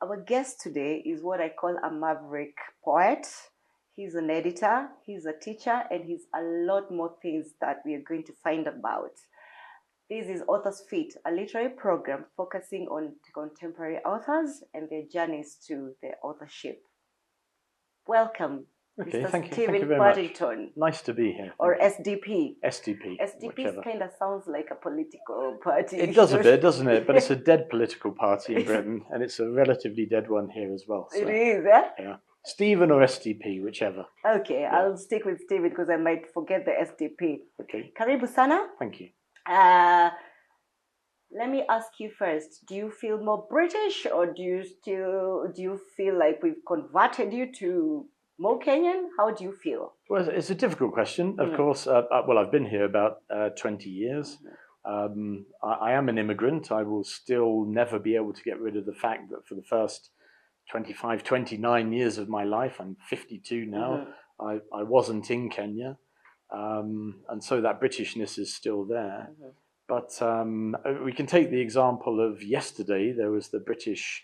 Our guest today is what I call a maverick poet. He's an editor, he's a teacher, and he's a lot more things that we are going to find about. This is Author's Feet, a literary program focusing on contemporary authors and their journeys to their authorship. Welcome, Okay, Mr. thank you Stephen very Partington. much. Nice to be here. Or SDP. SDP. SDP kind of sounds like a political party. It does a bit, doesn't it? But it's a dead political party in Britain, and it's a relatively dead one here as well. So, it is, eh? Yeah. Stephen or SDP, whichever. Okay, yeah. I'll stick with Stephen because I might forget the SDP. Okay. Karibu sana. Thank you. Let me ask you first, do you feel more British, or do you feel like we've converted you to more Kenyan? How do you feel? Well, it's a difficult question. Of course, well, I've been here about 20 years. I am an immigrant. I will still never be able to get rid of the fact that for the first 25, 29 years of my life, I'm 52 now, I wasn't in Kenya. And so that Britishness is still there. But we can take the example of yesterday. There was the British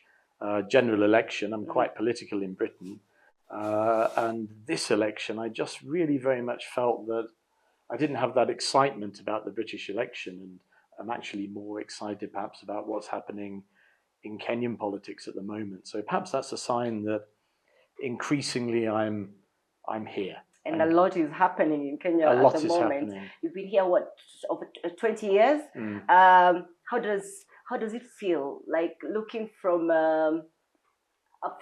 general election. I'm quite political in Britain. And this election, I just really very much felt that I didn't have that excitement about the British election. And I'm actually more excited perhaps about what's happening in Kenyan politics at the moment. So perhaps that's a sign that increasingly I'm here. And a lot is happening in Kenya at the moment. Happening. You've been here, what, over 20 years? How does it feel, like looking from a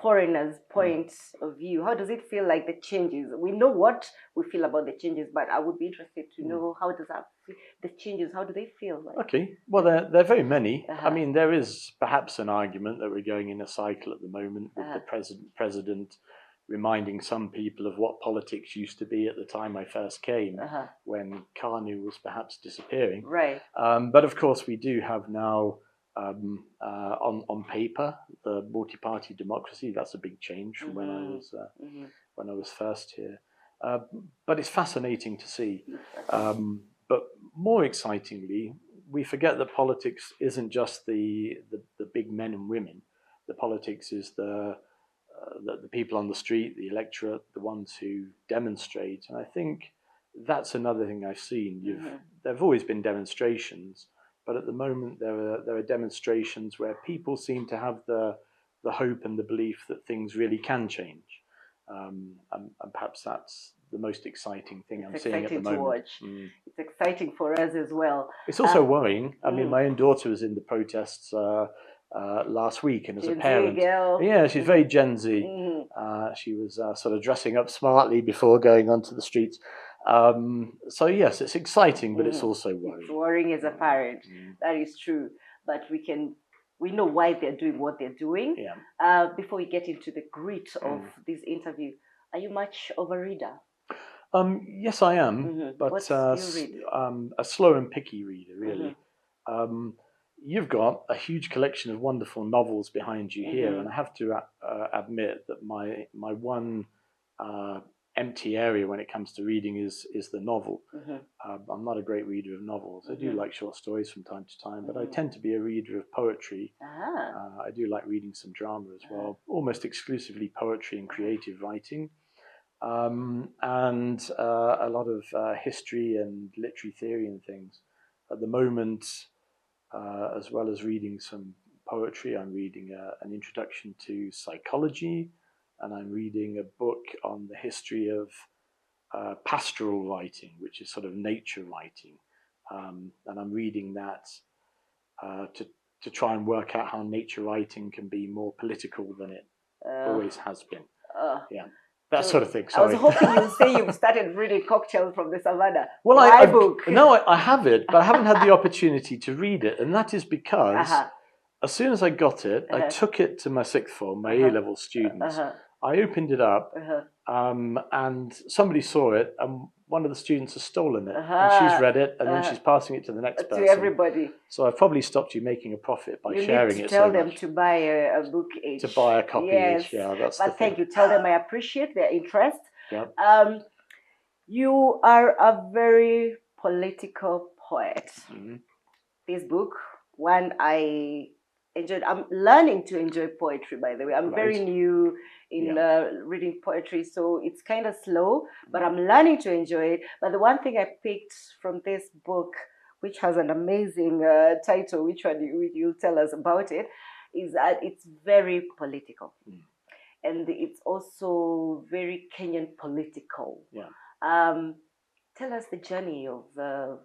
foreigner's point of view? How does it feel like the changes? We know what we feel about the changes, but I would be interested to know how does that feel, the changes, how do they feel like? Okay, well, there are very many. I mean, there is perhaps an argument that we're going in a cycle at the moment with the president reminding some people of what politics used to be at the time I first came, when Kanu was perhaps disappearing. Right. But of course, we do have now on paper the multi-party democracy. That's a big change from when I was first here. But it's fascinating to see. But more excitingly, we forget that politics isn't just the big men and women. The politics is the people on the street, the electorate, the ones who demonstrate. And I think that's another thing I've seen. There have always been demonstrations, but at the moment there are demonstrations where people seem to have the hope and the belief that things really can change. And perhaps that's the most exciting thing I'm seeing at the moment. To watch. It's exciting for us as well. It's also worrying. I mean, my own daughter was in the protests last week, and as a parent, yeah, she's very Gen Z. She was sort of dressing up smartly before going onto the streets. So yes, it's exciting, but it's also worrying. It's worrying as a parent. That is true. But we know why they're doing what they're doing. Yeah. Before we get into the grit of this interview, are you much of a reader? Yes, I am, but a slow and picky reader, really. You've got a huge collection of wonderful novels behind you here, and I have to admit that my one empty area when it comes to reading is the novel. I'm not a great reader of novels. I do like short stories from time to time, but I tend to be a reader of poetry. I do like reading some drama as well, almost exclusively poetry and creative writing. And a lot of history and literary theory and things. At the moment, as well as reading some poetry, I'm reading an introduction to psychology, and I'm reading a book on the history of pastoral writing, which is sort of nature writing. And I'm reading that to try and work out how nature writing can be more political than it always has been. Yeah. That sort of thing. Sorry. I was hoping you'd say you've started reading Cocktails from the Savannah. Well, I have it, but I haven't had the opportunity to read it, and that is because as soon as I got it, I took it to my sixth form, my A-level students. I opened it up, and somebody saw it, and one of the students has stolen it, and she's read it, and then she's passing it to the next person. To everybody. So I've probably stopped you making a profit by sharing it. Tell them to buy a book each. To buy a copy each, yeah. That's but thank you. Tell them I appreciate their interest. Yep. You are a very political poet. This book, one I enjoyed. I'm learning to enjoy poetry, by the way. I'm very Right. new in reading poetry, so it's kind of slow, but I'm learning to enjoy it. But the one thing I picked from this book, which has an amazing title, which one you'll tell us about it, is that it's very political. And it's also very Kenyan political. Yeah. Tell us the journey of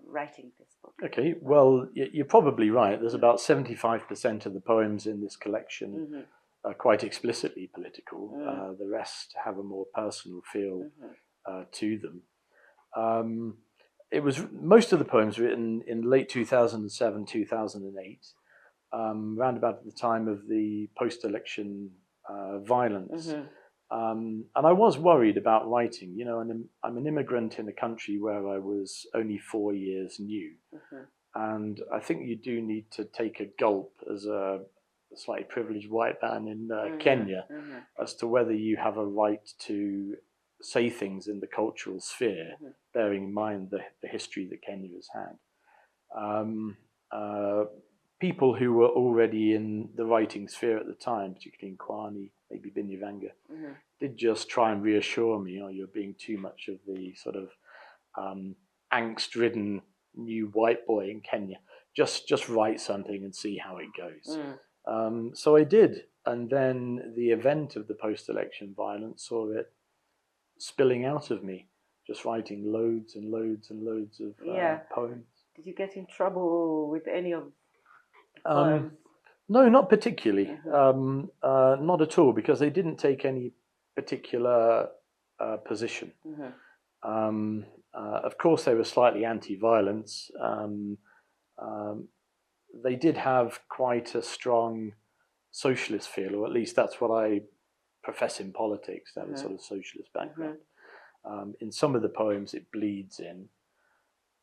writing this book. Okay, well, you're probably right. There's about 75% of the poems in this collection are quite explicitly political. The rest have a more personal feel to them. It was most of the poems written in late 2007, 2008, round about the time of the post-election violence. And I was worried about writing. You know, and I'm an immigrant in a country where I was only 4 years new. And I think you do need to take a gulp as a slightly privileged white man in Kenya as to whether you have a right to say things in the cultural sphere, bearing in mind the history that Kenya has had. People who were already in the writing sphere at the time, particularly in Kwani, maybe Binyavanga, did just try and reassure me, you're being too much of the sort of angst-ridden new white boy in Kenya. Just write something and see how it goes. So I did, and then the event of the post-election violence saw it spilling out of me, just writing loads and loads and loads of poems. Did you get in trouble with any of the poems? No, not particularly. Not at all, because they didn't take any particular position. Of course, they were slightly anti-violence. They did have quite a strong socialist feel, or at least that's what I profess in politics, that sort of socialist background. In some of the poems, it bleeds in.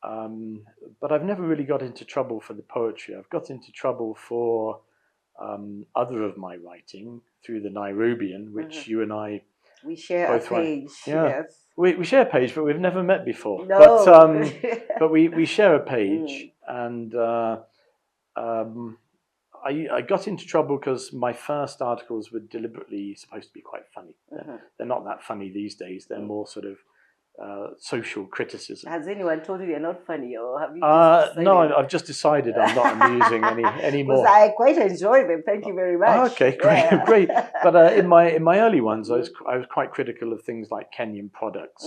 But I've never really got into trouble for the poetry. I've got into trouble for other of my writing through the Nairobian, which you and I we share a page. Yes, we share a page, but we've never met before. No. But we share a page, and I got into trouble because my first articles were deliberately supposed to be quite funny. They're not that funny these days. They're more sort of social criticism. Has anyone told you you're not funny, or have you just decided? No, I've just decided I'm not amusing anymore. Because I quite enjoy them. Thank you very much. Okay, great, great. But in my early ones, I was quite critical of things like Kenyan products.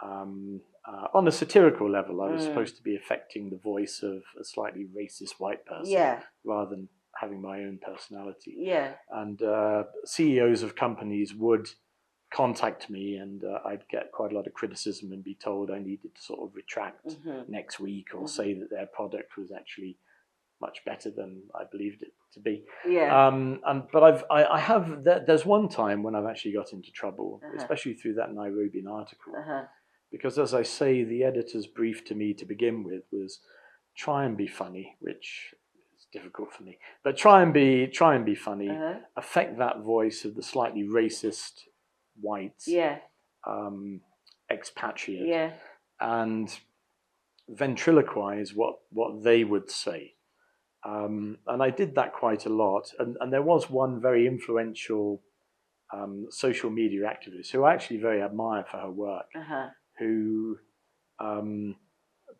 On a satirical level, I was supposed to be affecting the voice of a slightly racist white person, rather than having my own personality. And CEOs of companies would contact me, and I'd get quite a lot of criticism and be told I needed to sort of retract next week, or say that their product was actually much better than I believed it to be. But I have there's one time when I've actually got into trouble, especially through that Nairobian article, because, as I say, the editor's brief to me to begin with was try and be funny, which is difficult for me, but try and be funny, affect that voice of the slightly racist white expatriate, and ventriloquize what they would say. And I did that quite a lot. And there was one very influential social media activist who I actually very admire for her work, who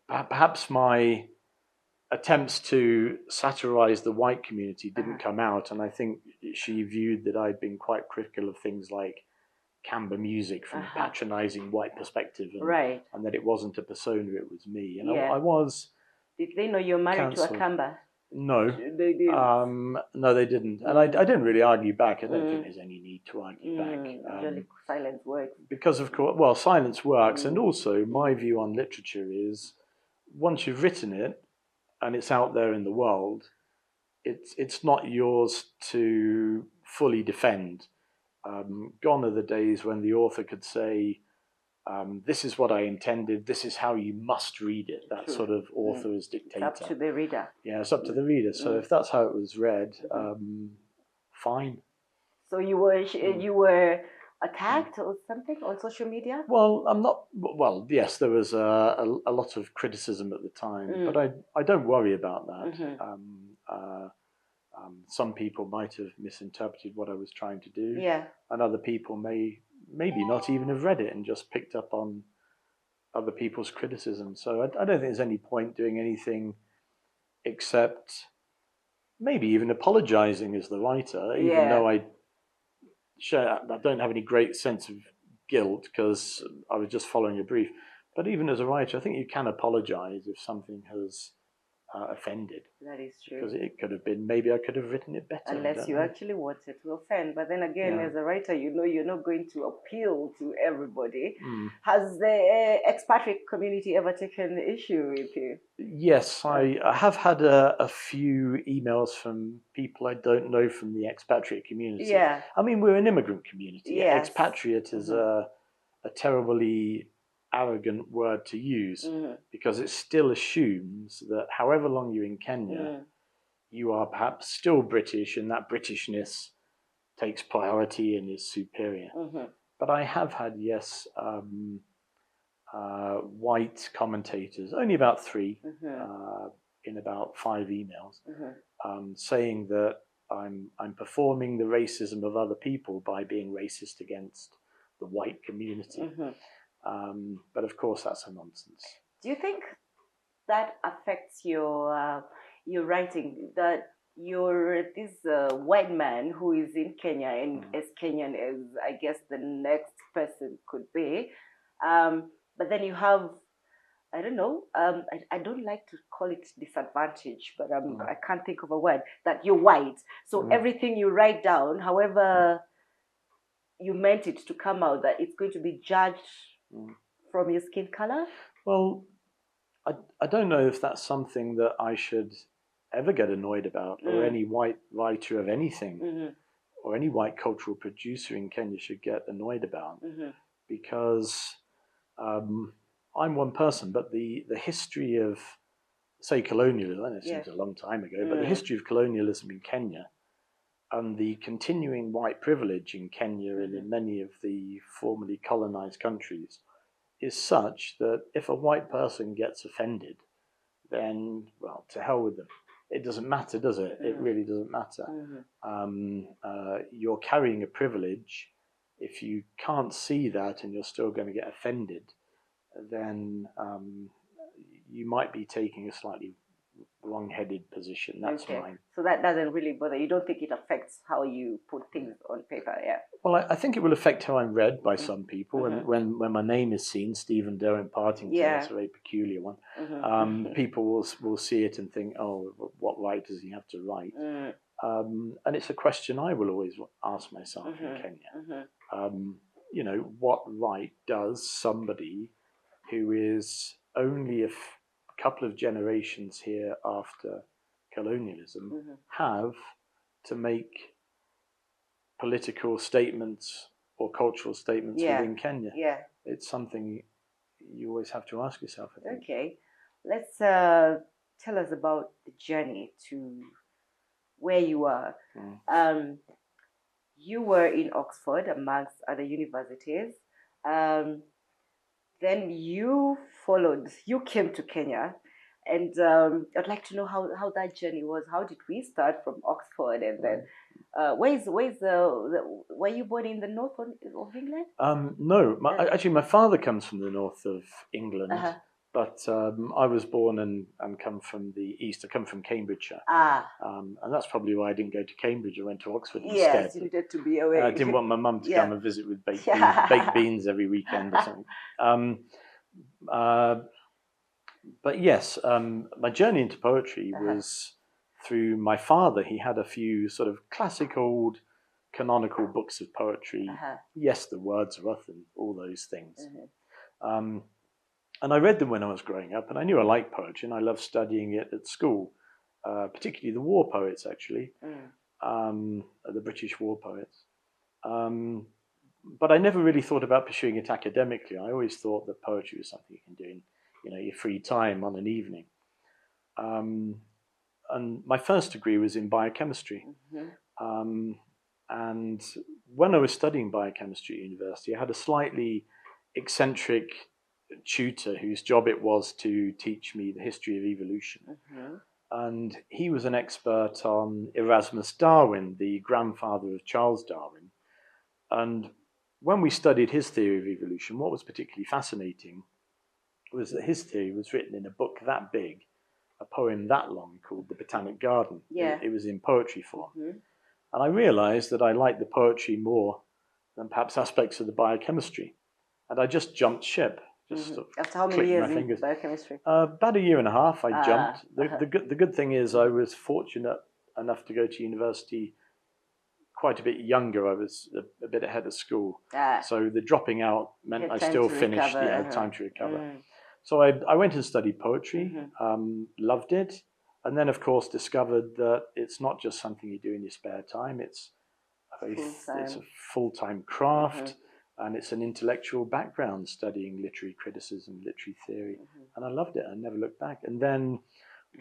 perhaps my attempts to satirize the white community didn't come out. And I think she viewed that I'd been quite critical of things like Kamba music from a patronizing white perspective, and that it wasn't a persona, it was me. And I was. Did they know you're married canceled. to a Kamba? No. They did. No, they didn't. And I didn't really argue back. I don't think there's any need to argue back. Usually silence works. Because, of course, well, silence works. And also, my view on literature is, once you've written it and it's out there in the world, it's not yours to fully defend. Gone are the days when the author could say, this is what I intended, this is how you must read it. That sort of author as dictator. It's up to the reader. Yeah, it's up to the reader. So if that's how it was read, fine. So you were attacked or something on social media? Well, I'm not. Well, yes, there was a lot of criticism at the time, but I don't worry about that. Some people might have misinterpreted what I was trying to do, and other people maybe not even have read it and just picked up on other people's criticism. So I don't think there's any point doing anything except maybe even apologizing as the writer, even though I don't have any great sense of guilt because I was just following a brief. But even as a writer, I think you can apologize if something has offended. That is true. Because it could have been, maybe I could have written it better. Unless you actually wanted to offend. But then again, as a writer, you're not going to appeal to everybody. Has the expatriate community ever taken issue with you? Yes, I have had a few emails from people I don't know from the expatriate community. I mean, we're an immigrant community. Expatriate is a terribly arrogant word to use because it still assumes that however long you're in Kenya, you are perhaps still British and that Britishness takes priority and is superior. But I have had, white commentators, only about 3 in about 5 emails, saying that I'm performing the racism of other people by being racist against the white community. But of course, that's a nonsense. Do you think that affects your writing? That you're this white man who is in Kenya and as Kenyan as I guess the next person could be, but then you have, I don't know, I don't like to call it disadvantage, but I can't think of a word, that you're white. So everything you write down, however you meant it to come out, that it's going to be judged from your skin color? Well, I don't know if that's something that I should ever get annoyed about, or any white writer of anything, or any white cultural producer in Kenya should get annoyed about, because I'm one person, but the history of, say, colonialism, and it seems a long time ago, but the history of colonialism in Kenya and the continuing white privilege in Kenya and in many of the formerly colonized countries is such that if a white person gets offended, then, well, to hell with them. It doesn't matter, does it? It really doesn't matter. You're carrying a privilege. If you can't see that and you're still going to get offended, then you might be taking a slightly wrong-headed position. That's mine. So that doesn't really bother you. Don't think it affects how you put things on paper, Well, I think it will affect how I'm read by some people. And when my name is seen, Stephen Derwent Partington, that's a very peculiar one. People will see it and think, oh, what right does he have to write? And it's a question I will always ask myself in Kenya. You know, what right does somebody who is only a couple of generations here after colonialism have to make political statements or cultural statements within Kenya? It's something you always have to ask yourself, I think. Okay, let's tell us about the journey to where you are. You were in Oxford amongst other universities. Then you came to Kenya, and I'd like to know how that journey was. How did we start from Oxford, and then were you born in the north of England? No, actually my father comes from the north of England, but I was born and come from the east. I come from Cambridgeshire, and that's probably why I didn't go to Cambridge. I went to Oxford instead. Yes, you needed to be away. I didn't want my mum to come and visit with baked beans every weekend or something. But yes, my journey into poetry was through my father. He had a few sort of classic old canonical books of poetry. Yes, the Wordsworth and all those things. And I read them when I was growing up, and I knew I liked poetry, and I loved studying it at school, particularly the war poets, actually, the British war poets. But I never really thought about pursuing it academically. I always thought that poetry was something you can do in, your free time on an evening. And my first degree was in biochemistry. And when I was studying biochemistry at university, I had a slightly eccentric tutor whose job it was to teach me the history of evolution. and he was an expert on Erasmus Darwin, the grandfather of Charles Darwin. And when we studied his theory of evolution, what was particularly fascinating was that his theory was written in a book that big, a poem that long called The Botanic Garden. Yeah. It was in poetry form. And I realized that I liked the poetry more than perhaps aspects of the biochemistry. And I just jumped ship. Just After how many years in biochemistry? About a year and a half I jumped. The good thing is I was fortunate enough to go to university quite a bit younger. I was a bit ahead of school. So the dropping out meant I still finished, time to recover. So I went and studied poetry, loved it. And then, of course, discovered that it's not just something you do in your spare time. It's a full-time craft, and it's an intellectual background studying literary criticism, literary theory. And I loved it. I never looked back. And then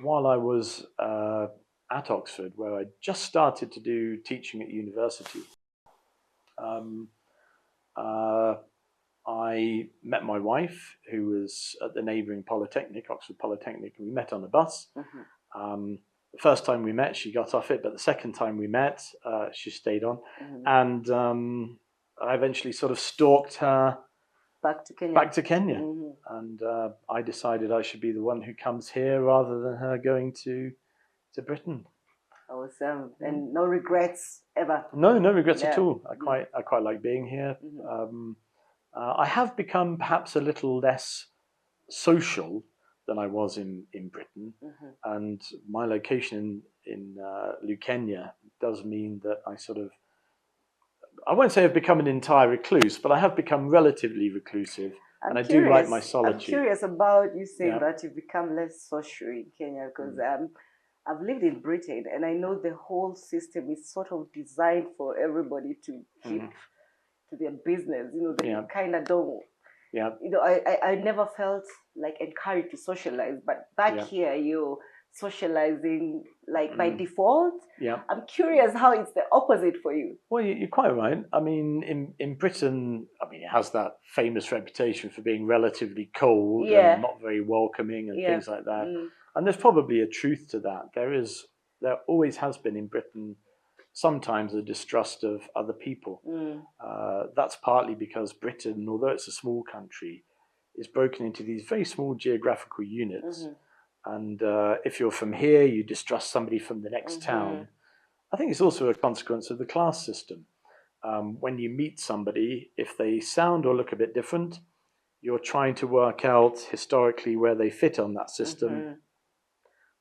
while I was at Oxford, where I just started to do teaching at university, I met my wife, who was at the neighbouring Polytechnic, Oxford Polytechnic, and we met on a bus. The first time we met, she got off it, but the second time we met, she stayed on. And I eventually sort of stalked her back to Kenya. And I decided I should be the one who comes here rather than her going to Britain. Awesome. And no regrets ever? No regrets at all. I quite like being here. I have become perhaps a little less social than I was in Britain, and my location in Kenya does mean that I won't say I've become an entire recluse, but I have become relatively reclusive, and I do like my solitude. I'm curious about you saying that you've become less social in Kenya, because I've lived in Britain, and I know the whole system is sort of designed for everybody to keep to their business. They kind of don't. I never felt like encouraged to socialize, but back here you're socializing like by default. I'm curious how it's the opposite for you. Well, you're quite right. I mean, in Britain, it has that famous reputation for being relatively cold and not very welcoming and things like that. And there's probably a truth to that. There always has been in Britain sometimes a distrust of other people. That's partly because Britain, although it's a small country, is broken into these very small geographical units. And if you're from here, you distrust somebody from the next town. I think it's also a consequence of the class system. When you meet somebody, if they sound or look a bit different, you're trying to work out historically where they fit on that system,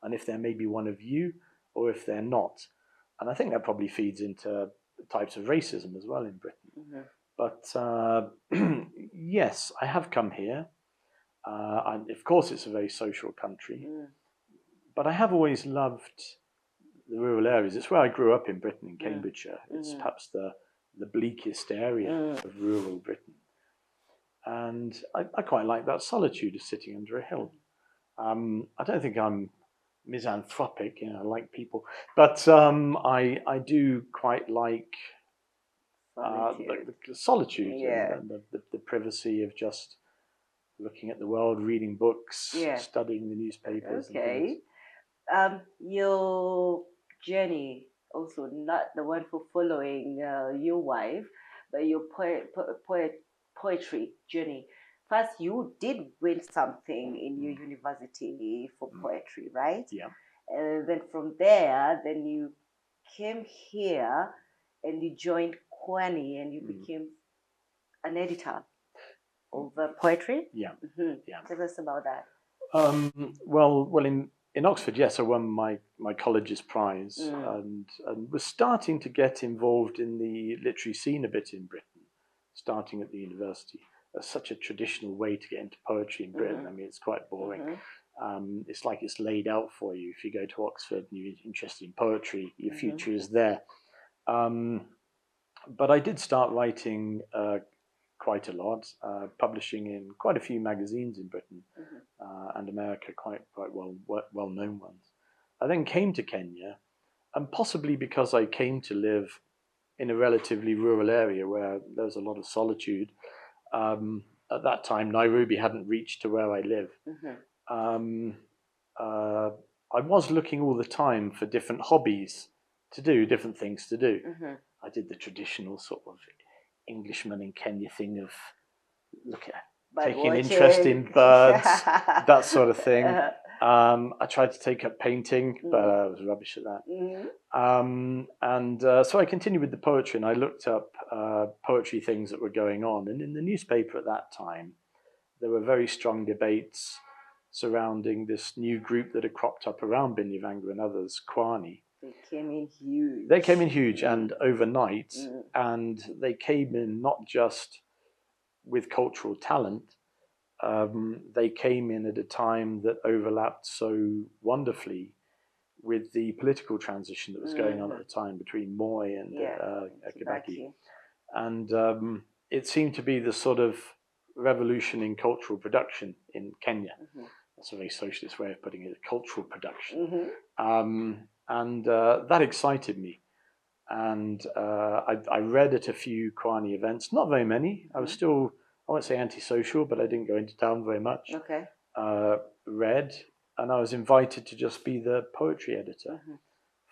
and if they're maybe one of you or if they're not. And I think that probably feeds into types of racism as well in Britain. But yes, I have come here. And of course, it's a very social country. But I have always loved the rural areas. It's where I grew up in Britain, in Cambridgeshire. It's perhaps the bleakest area of rural Britain. And I quite like that solitude of sitting under a hill. I don't think I'm misanthropic, I like people, but I do quite like the solitude and the privacy of just looking at the world, reading books, studying the newspapers. Okay. Your journey, also not the one for following your wife, but your poetry journey. First, you did win something in your university for poetry, right? And then from there, then you came here and you joined Kwani and you became an editor of poetry. Tell us about that. Well, in Oxford, yes, I won my college's prize and was starting to get involved in the literary scene a bit in Britain, starting at the university. That's such a traditional way to get into poetry in Britain. It's quite boring. It's like it's laid out for you. If you go to Oxford and you're interested in poetry, your future is there. But I did start writing quite a lot, publishing in quite a few magazines in Britain and America, quite well-known ones. I then came to Kenya, and possibly because I came to live in a relatively rural area where there was a lot of solitude, at that time, Nairobi hadn't reached to where I live. I was looking all the time for different hobbies to do, different things to do. I did the traditional sort of Englishman in Kenya thing of taking interest in birds, that sort of thing. I tried to take up painting, but I was rubbish at that. So I continued with the poetry, and I looked up poetry things that were going on. And in the newspaper at that time, there were very strong debates surrounding this new group that had cropped up around Binyavanga and others, Kwani. They came in huge. They came in huge and overnight, and they came in not just with cultural talent. They came in at a time that overlapped so wonderfully with the political transition that was going on at the time between Moi and Kibaki. And it seemed to be the sort of revolution in cultural production in Kenya. That's a very socialist way of putting it, cultural production. And that excited me. And I read at a few Kwani events, not very many. I was still, I won't say antisocial, but I didn't go into town very much. Read, and I was invited to just be the poetry editor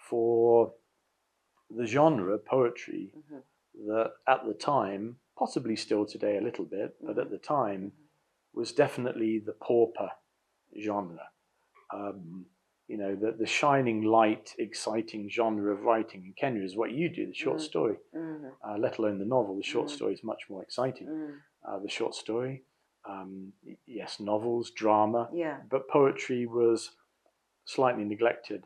for the genre poetry that at the time, possibly still today a little bit, but at the time was definitely the pauper genre. You know, the shining light, exciting genre of writing in Kenya is what you do, the short story, let alone the novel. The short story is much more exciting. The short story, yes, novels, drama, but poetry was slightly neglected.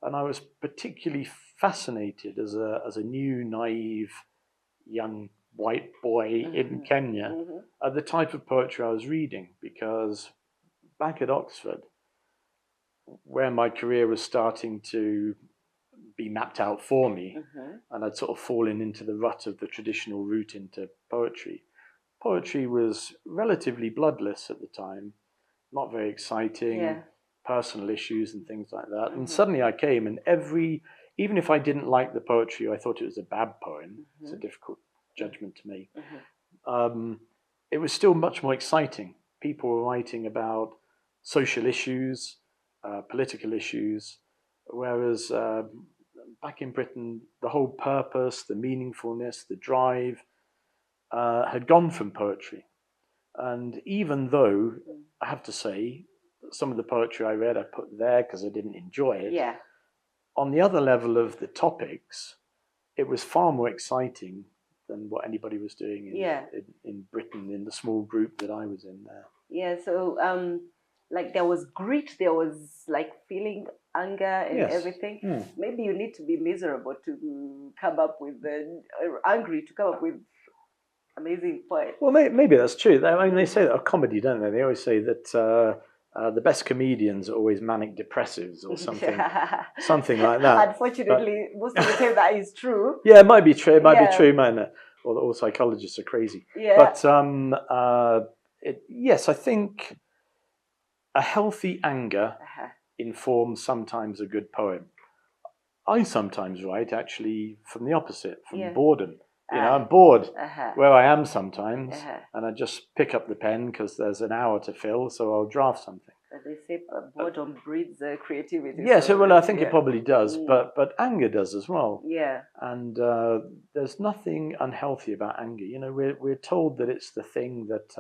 And I was particularly fascinated as a new, naive, young white boy in Kenya at the type of poetry I was reading, because back at Oxford, where my career was starting to be mapped out for me, and I'd sort of fallen into the rut of the traditional route into poetry. Poetry was relatively bloodless at the time, not very exciting, personal issues and things like that. And suddenly I came, and even if I didn't like the poetry, I thought it was a bad poem. It's a difficult judgment to make. It was still much more exciting. People were writing about social issues, political issues, whereas back in Britain, the whole purpose, the meaningfulness, the drive had gone from poetry. And even though, I have to say, some of the poetry I read I put there because I didn't enjoy it, on the other level of the topics, it was far more exciting than what anybody was doing in Britain, in the small group that I was in there. Yeah, so like there was grit, there was like feeling anger and everything. Maybe you need to be miserable to come up with angry to come up with amazing poets. Well, maybe that's true. I mean, they say that a comedy, don't they? They always say that the best comedians are always manic depressives or something, something like that. Unfortunately, most of the time that is true. Yeah, it might be true. It might be true, mightn't it? Or all psychologists are crazy. But yes, I think a healthy anger informs sometimes a good poem. I sometimes write actually from the opposite, from boredom. You know, I'm bored where I am sometimes, and I just pick up the pen because there's an hour to fill, so I'll draft something. As they say, boredom breeds creativity. Yes, well, I think it probably does, but anger does as well. Yeah. And there's nothing unhealthy about anger. You know, we're told that it's the thing that,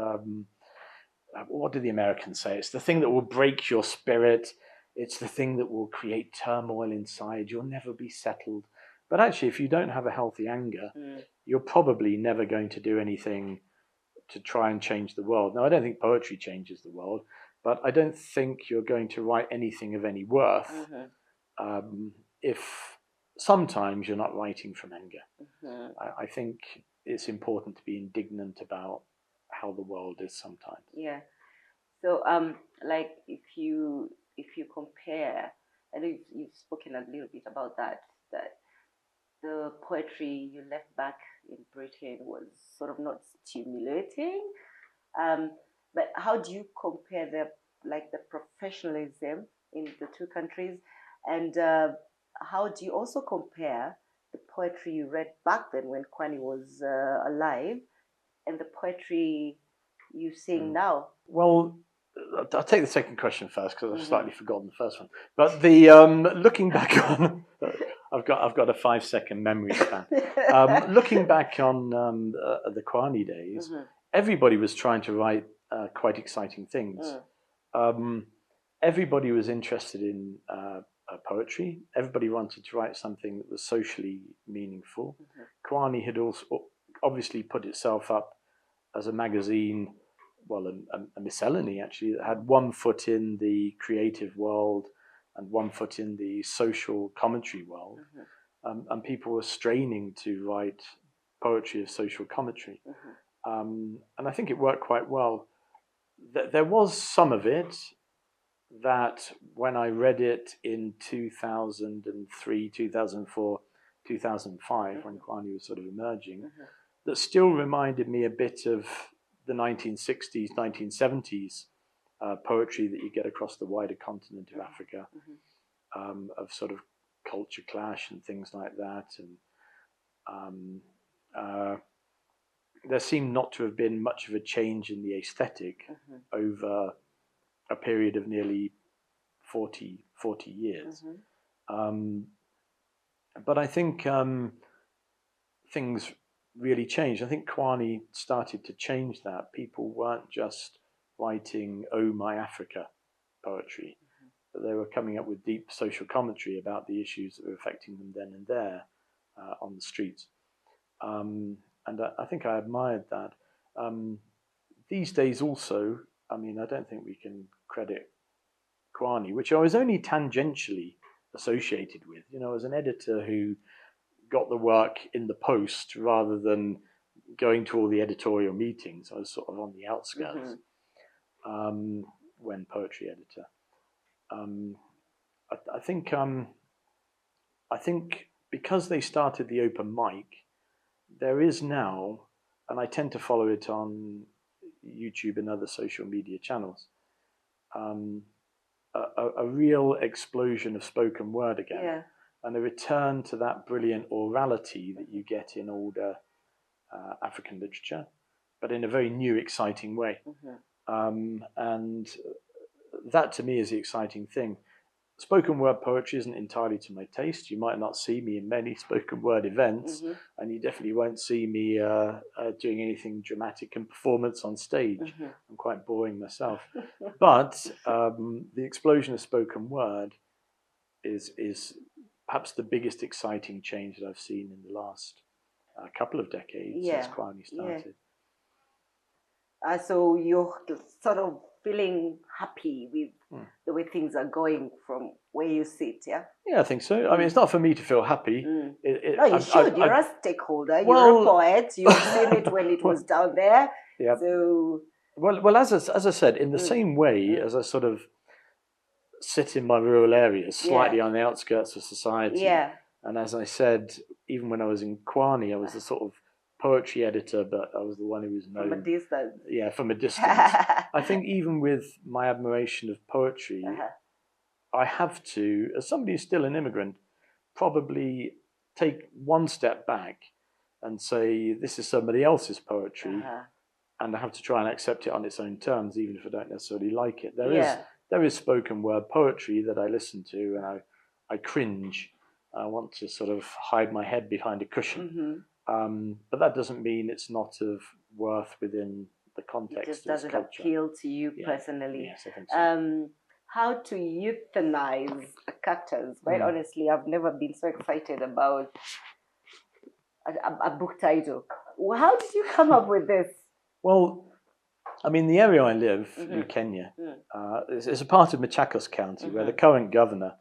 what do the Americans say? It's the thing that will break your spirit. It's the thing that will create turmoil inside. You'll never be settled. But actually, if you don't have a healthy anger, you're probably never going to do anything to try and change the world. Now, I don't think poetry changes the world, but I don't think you're going to write anything of any worth if sometimes you're not writing from anger. I think it's important to be indignant about how the world is sometimes. Yeah. So, like if you compare, I know you've spoken a little bit about that the poetry you left back in Britain was sort of not stimulating. But how do you compare the professionalism in the two countries, and how do you also compare the poetry you read back then when Kwani was alive and the poetry you sing now? Well, I'll take the second question first because I've slightly forgotten the first one. But the looking back on, I've got a 5-second memory span. Looking back on the Kwani days, everybody was trying to write quite exciting things. Everybody was interested in poetry. Everybody wanted to write something that was socially meaningful. Kwani had also obviously put itself up as a magazine, well, a miscellany actually, that had one foot in the creative world and one foot in the social commentary world. And people were straining to write poetry of social commentary. And I think it worked quite well. There was some of it that when I read it in 2003, 2004, 2005, when Kwani was sort of emerging, that still reminded me a bit of the 1960s, 1970s poetry that you get across the wider continent of Africa, of sort of culture clash and things like that. And there seemed not to have been much of a change in the aesthetic over a period of nearly 40 years. But I think things really changed. I think Kwani started to change that. People weren't just writing "Oh my Africa" poetry, but they were coming up with deep social commentary about the issues that were affecting them then and there on the streets. And I think I admired that. These days also, I mean, I don't think we can credit Kwani, which I was only tangentially associated with, as an editor who got the work in the post rather than going to all the editorial meetings. I was sort of on the outskirts when poetry editor. I think because they started the open mic, there is now, and I tend to follow it on YouTube and other social media channels, a real explosion of spoken word again, and a return to that brilliant orality that you get in older African literature, but in a very new, exciting way. And that to me is the exciting thing. Spoken word poetry isn't entirely to my taste. You might not see me in many spoken word events, and you definitely won't see me doing anything dramatic and performance on stage. I'm quite boring myself. But the explosion of spoken word is perhaps the biggest exciting change that I've seen in the last couple of decades since Kwani started. So you're sort of feeling happy with the way things are going from where you sit, yeah? Yeah, I think so. I mean, it's not for me to feel happy. No, you should. You're a stakeholder. You're a poet. You've seen it when it was down there. Yeah. So. Well, as I said, in the same way as I sort of sit in my rural areas, slightly on the outskirts of society. And as I said, even when I was in Kwani, I was the sort of poetry editor, but I was the one who was known from a distance. Yeah, from a distance. I think even with my admiration of poetry, I have to, as somebody who's still an immigrant, probably take one step back and say, this is somebody else's poetry, and I have to try and accept it on its own terms, even if I don't necessarily like it. There is spoken word poetry that I listen to, and I cringe. I want to sort of hide my head behind a cushion. But that doesn't mean it's not of worth within the context. It just doesn't appeal to you personally. Yes, I think so. How to euthanize cactus? Quite honestly, I've never been so excited about a book title. How did you come up with this? Well, I mean, the area I live in Kenya is a part of Machakos County where the current governor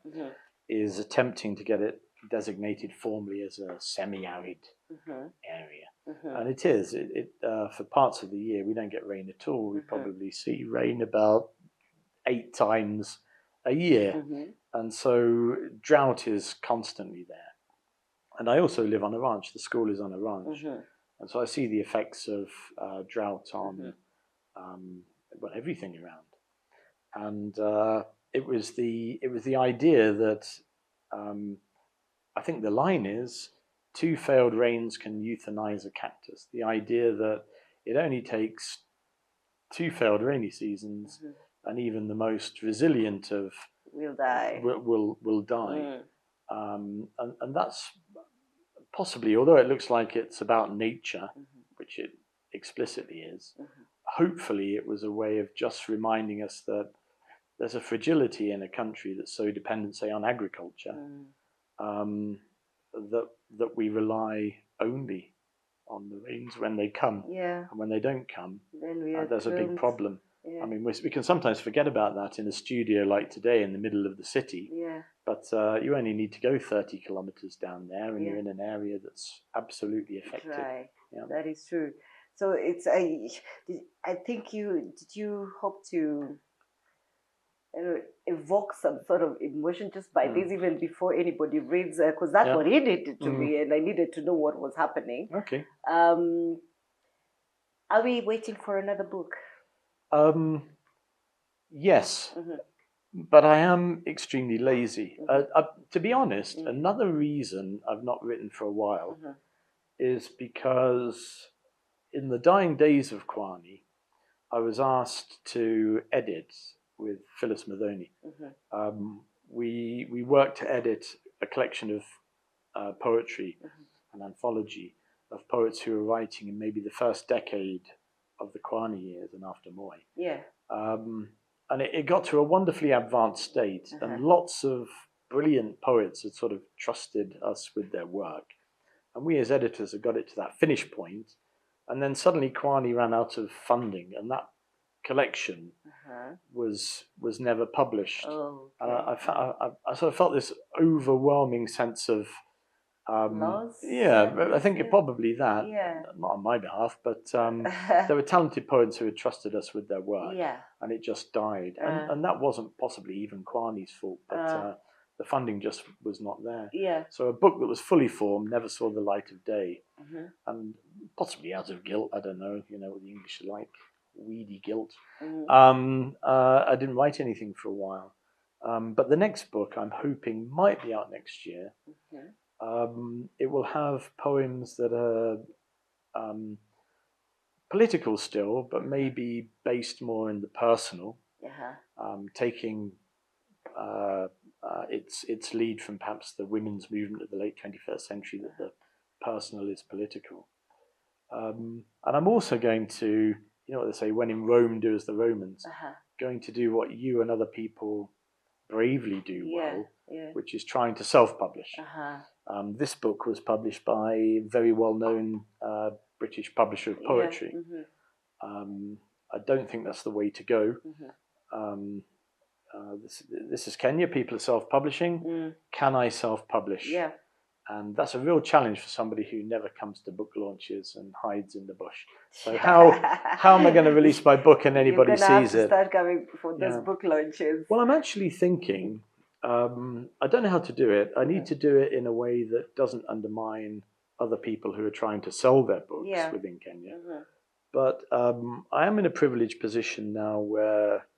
is attempting to get it designated formally as a semi-arid area. And it is. For parts of the year, we don't get rain at all. We probably see rain about 8 times a year. And so drought is constantly there. And I also live on a ranch. The school is on a ranch. And so I see the effects of drought on everything around. And it was the idea that I think the line is 2 failed rains can euthanize a cactus. The idea that it only takes 2 failed rainy seasons and even the most resilient of will die. Will die. And that's possibly, although it looks like it's about nature, which it explicitly is, hopefully it was a way of just reminding us that there's a fragility in a country that's so dependent, say, on agriculture, that we rely only on the rains when they come. And when they don't come, then there's a big problem. I mean, we can sometimes forget about that in a studio like today in the middle of the city. But you only need to go 30 kilometers down there and you're in an area that's absolutely affected. Right. That is true. So it's I think did you hope to evoke some sort of emotion just by this, even before anybody reads, because that's what he did to me, and I needed to know what was happening. Okay. Are we waiting for another book? Yes, but I am extremely lazy. To be honest, another reason I've not written for a while is because in the dying days of Kwani, I was asked to edit with Phyllis Mathoni. We worked to edit a collection of poetry, an anthology of poets who were writing in maybe the first decade of the Kwani years and after Moi. And it got to a wonderfully advanced state, and lots of brilliant poets had sort of trusted us with their work. And we as editors had got it to that finish point, and then suddenly Kwani ran out of funding, and that collection was never published. I sort of felt this overwhelming sense of loss. I think it probably that. Not on my behalf, but there were talented poets who had trusted us with their work, and it just died. And that wasn't possibly even Kwani's fault, but the funding just was not there. So a book that was fully formed never saw the light of day, and possibly out of guilt. I don't know. You know what the English are like. Weedy guilt. I didn't write anything for a while, but the next book I'm hoping might be out next year. It will have poems that are political still, but maybe based more in the personal, taking its lead from perhaps the women's movement of the late 21st century, that the personal is political. And I'm also going to, you know what they say, when in Rome, do as the Romans. Going to do what you and other people bravely do which is trying to self-publish. This book was published by a very well-known British publisher of poetry. I don't think that's the way to go. This is Kenya. People are self-publishing. Can I self-publish? And that's a real challenge for somebody who never comes to book launches and hides in the bush. So how am I going to release my book and anybody sees it? Start coming for those book launches. Well, I'm actually thinking, I don't know how to do it. I need to do it in a way that doesn't undermine other people who are trying to sell their books within Kenya. But I am in a privileged position now where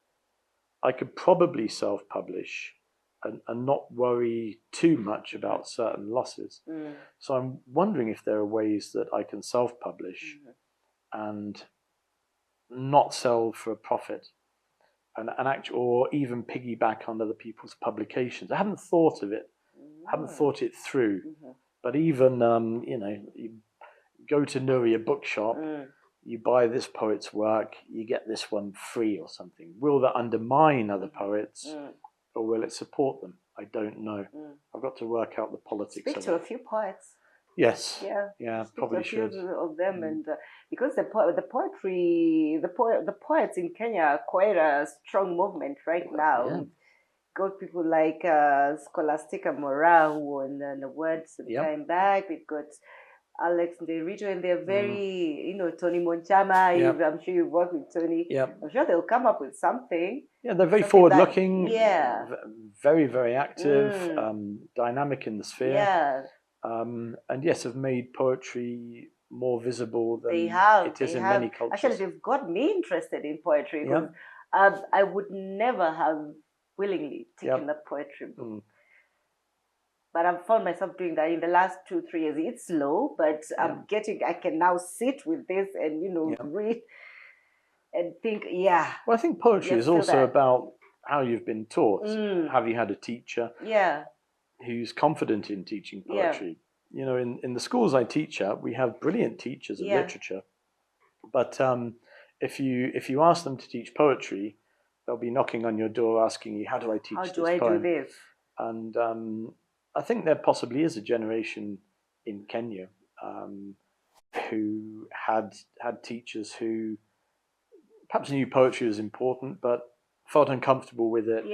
I could probably self-publish and not worry too much about certain losses. So I'm wondering if there are ways that I can self-publish and not sell for a profit, and or even piggyback on other people's publications. I haven't thought of it. I haven't thought it through. But even you go to Nuri, a bookshop, you buy this poet's work, you get this one free or something. Will that undermine other poets? Or will it support them? I don't know. I've got to work out the politics of it. Speak to a few poets. Yes. Probably should. Of them, and because the poets in Kenya are quite a strong movement right now. Got people like Scholastica Mora, who won the award some time back. We've got Alex Nderito, and they're very, Tony Monchama. I'm sure you've worked with Tony. I'm sure they'll come up with something. They're very forward-looking. Very, very active, dynamic in the sphere. And yes, have made poetry more visible than it is in many cultures. Actually, they've got me interested in poetry, because I would never have willingly taken up poetry book. But I've found myself doing that in the last 2-3 years. It's slow, but I can now sit with this and, read. and think, yeah. Well, I think poetry is also about how you've been taught. Have you had a teacher who's confident in teaching poetry? You know, in the schools I teach at, we have brilliant teachers of literature. But if you ask them to teach poetry, they'll be knocking on your door asking you, how do I teach this poem? How do I do this? And I think there possibly is a generation in Kenya who had teachers who perhaps knew poetry was important, but felt uncomfortable with it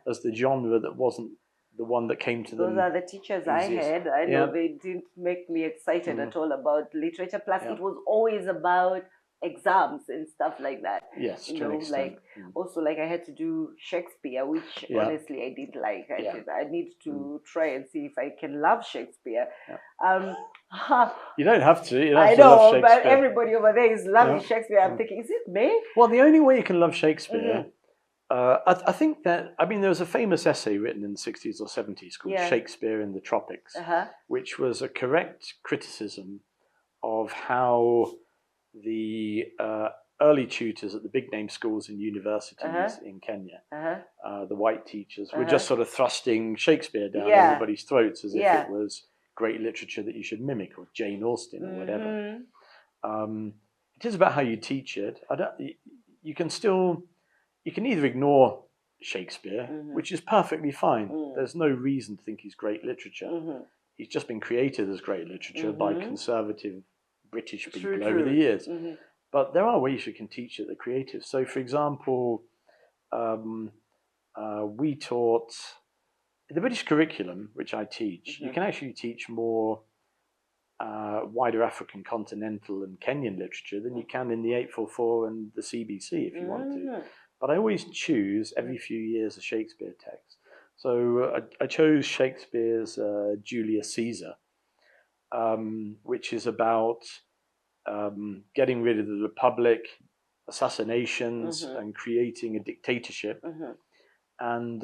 as the genre that wasn't the one that came to them. Those are the teachers easiest. I had. I know they didn't make me excited at all about literature. Plus, it was always about exams and stuff like that. Yes, you know, like also like I had to do Shakespeare, which honestly I didn't like. I need to try and see if I can love Shakespeare. You don't have to. You don't have to love Shakespeare. But everybody over there is loving Shakespeare. I'm thinking, is it me? Well, the only way you can love Shakespeare, I think that, I mean, there was a famous essay written in the 60s or 70s called Shakespeare in the Tropics, which was a correct criticism of how the early tutors at the big name schools and universities in Kenya, the white teachers, were just sort of thrusting Shakespeare down everybody's throats as if it was great literature that you should mimic, or Jane Austen or whatever. It is about how you teach it. You can either ignore Shakespeare, which is perfectly fine. There's no reason to think he's great literature. He's just been created as great literature by conservative British people over the years. But there are ways you can teach it, the creative. So, for example, we taught the British curriculum, which I teach. You can actually teach more wider African, continental, and Kenyan literature than you can in the 844 and the CBC if you want to. But I always choose every few years a Shakespeare text. So I chose Shakespeare's Julius Caesar, which is about getting rid of the Republic, assassinations, and creating a dictatorship. And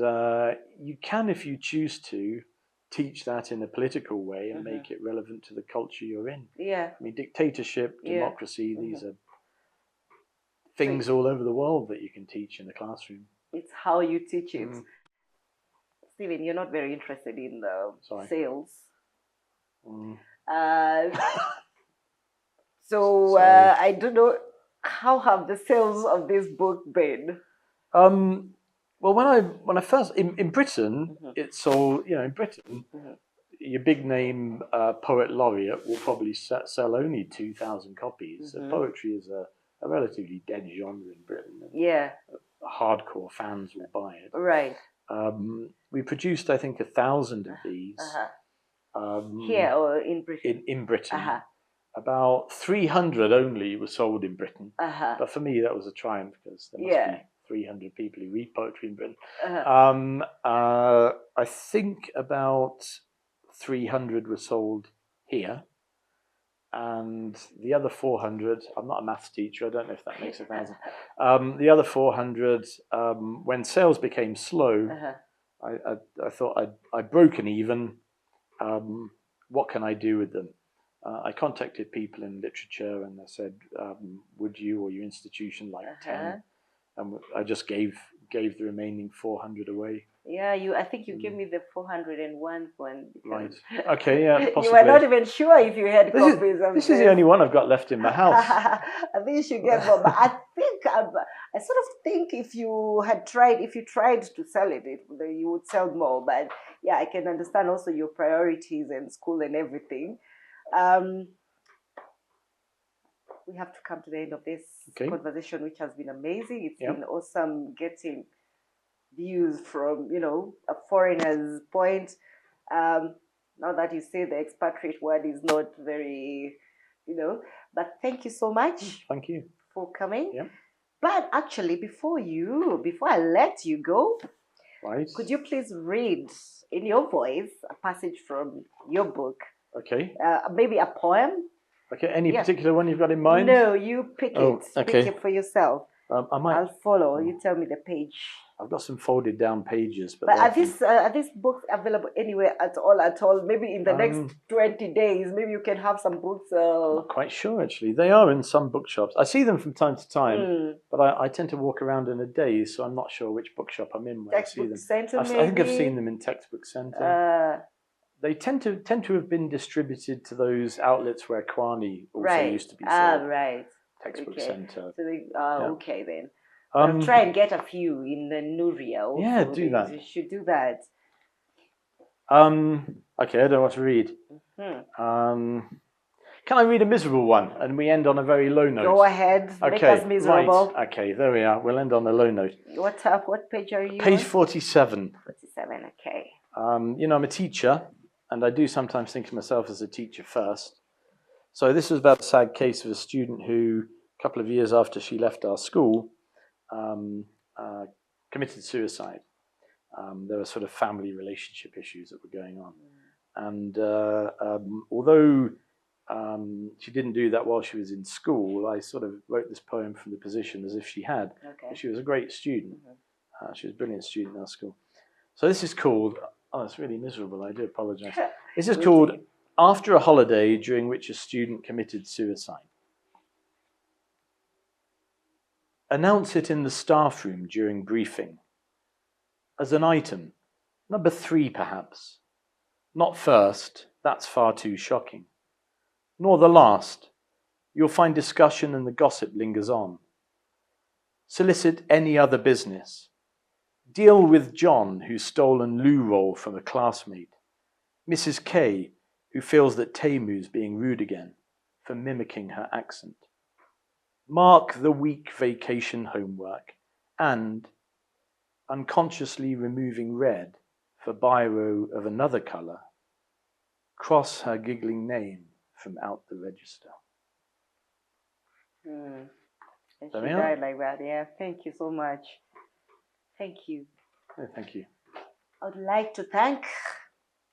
you can, if you choose to, teach that in a political way and make it relevant to the culture you're in. I mean, dictatorship, democracy, these are things all over the world that you can teach in the classroom. It's how you teach it. Stephen, you're not very interested in the sales. So I don't know, how have the sales of this book been? Well, when I first in Britain, it sold. You know, in Britain, your big name poet laureate will probably sell only 2,000 copies. So poetry is a relatively dead genre in Britain. Hardcore fans will buy it. Right. We produced, I think, 1,000 of these. Here or in Britain? In Britain. About 300 only were sold in Britain. But for me, that was a triumph because there must be 300 people who read poetry in Britain. I think about 300 were sold here. And the other 400, I'm not a maths teacher, I don't know if that makes 1,000. The other 400, when sales became slow, I thought I'd broken even. What can I do with them? I contacted people in literature and I said, would you or your institution like 10? And I just gave the remaining 400 away. Yeah, I think you gave me the 401 one. Right. Okay, yeah, possibly. You were not even sure if you had copies of this. This is the only one I've got left in my house. I think you should get more. But I sort of think if you tried to sell it, you would sell more. But yeah, I can understand also your priorities and school and everything. We have to come to the end of this conversation, which has been amazing. It's been awesome getting views from, a foreigner's point. Now that you say the expatriate word is not very, but thank you so much. Thank you for coming. Yeah. But actually, before I let you go, could you please read in your voice a passage from your book? Okay. Maybe a poem. Okay, any particular one you've got in mind? No, you pick it. Okay. Pick it for yourself. I'll follow. You tell me the page. I've got some folded down pages. But are these books available anywhere at all? Maybe in the next 20 days, maybe you can have some books. I'm not quite sure, actually. They are in some bookshops. I see them from time to time, but I tend to walk around in a daze, so I'm not sure which bookshop I'm in when I see them. Center, I think I've seen them in Textbook Centre. They tend to have been distributed to those outlets where Kwani also used to be sold. Right. Textbook Centre. So okay then. I'll try and get a few in the Nuria. Also. Yeah, do that. You should do that. Okay, I don't want to read. Can I read a miserable one? And we end on a very low note. Go ahead. Okay, make us miserable. Right. Okay, there we are. We'll end on a low note. What's up? What page are you Page on? 47. 47, okay. You know, I'm a teacher, and I do sometimes think of myself as a teacher first. So this was about a sad case of a student who, a couple of years after she left our school, committed suicide. There were sort of family relationship issues that were going on. And although she didn't do that while she was in school, I sort of wrote this poem from the position as if she had. Okay. She was a great student. She was a brilliant student in our school. So this is called, it's really miserable, I do apologize. This is called After a Holiday During Which a Student Committed Suicide. Announce it in the staff room during briefing. As an item, number 3 perhaps. Not first, that's far too shocking. Nor the last. You'll find discussion and the gossip lingers on. Solicit any other business. Deal with John, who's stolen loo roll from a classmate. Mrs. K, who feels that Temu's being rude again for mimicking her accent. Mark the week vacation homework and, unconsciously removing red for biro of another colour, cross her giggling name from out the register. And she died like that, yeah. Thank you so much. Thank you. Oh, thank you. I would like to thank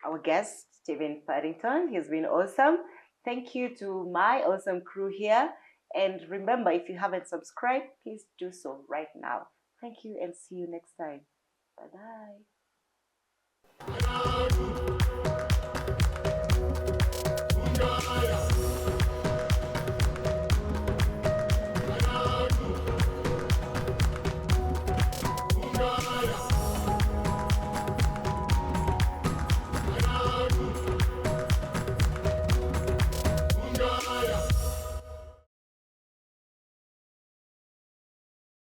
our guest, Stephen Partington. He's been awesome. Thank you to my awesome crew here. And remember, if you haven't subscribed, please do so right now. Thank you and see you next time. Bye-bye.